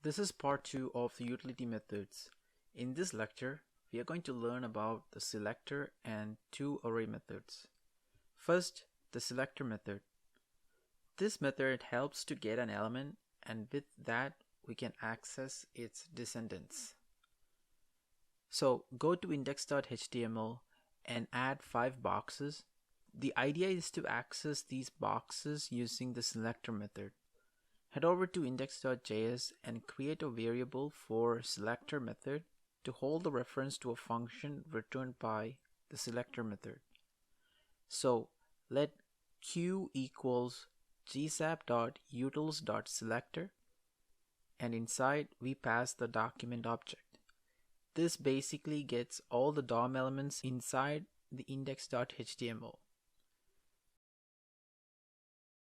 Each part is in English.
This is part 2 of the utility methods. In this lecture, we are going to learn about the selector and toArray methods. First, the selector method. This method helps to get an element, and with that we can access its descendants. So go to index.html and add 5 boxes. The idea is to access these boxes using the selector method. Head over to index.js and create a variable for selector method to hold the reference to a function returned by the selector method. So let q equals gsap.utils.selector, and inside we pass the document object. This basically gets all the DOM elements inside the index.html.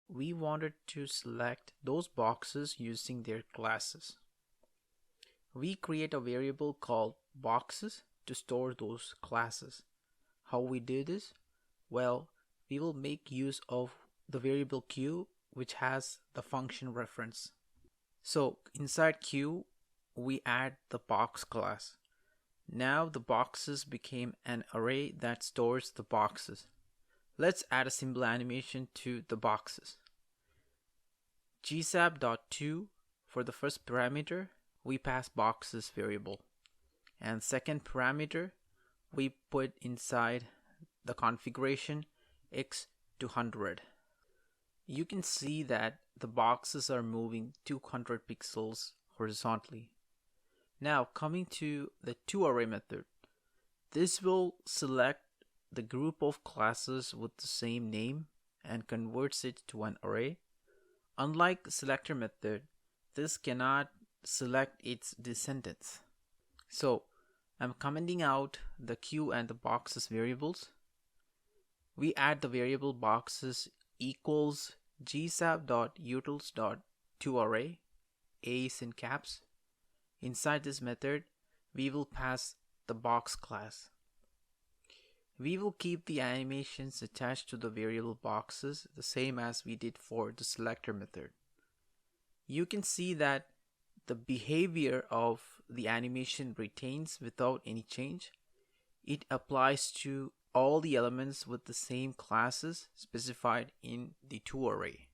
We wanted to select those boxes using their classes. We create a variable called boxes to store those classes. How we do this? Well, we will make use of the variable q, which has the function reference. So inside q, we add the box class. Now the boxes became an array that stores the boxes. Let's add a simple animation to the boxes. GSAP.to for the first parameter, we pass boxes variable. And second parameter, we put inside the configuration x to 100. You can see that the boxes are moving 200 pixels horizontally. Now coming to the toArray method. This will select the group of classes with the same name and converts it to an array. Unlike selector method, this cannot select its descendants. So I'm commenting out the q and the boxes variables. We add the variable boxes equals gsap.utils.toArray, A is in caps. Inside this method, we will pass the box class. We will keep the animations attached to the variable boxes the same as we did for the selector method. You can see that the behavior of the animation retains without any change. It applies to all the elements with the same classes specified in the toArray.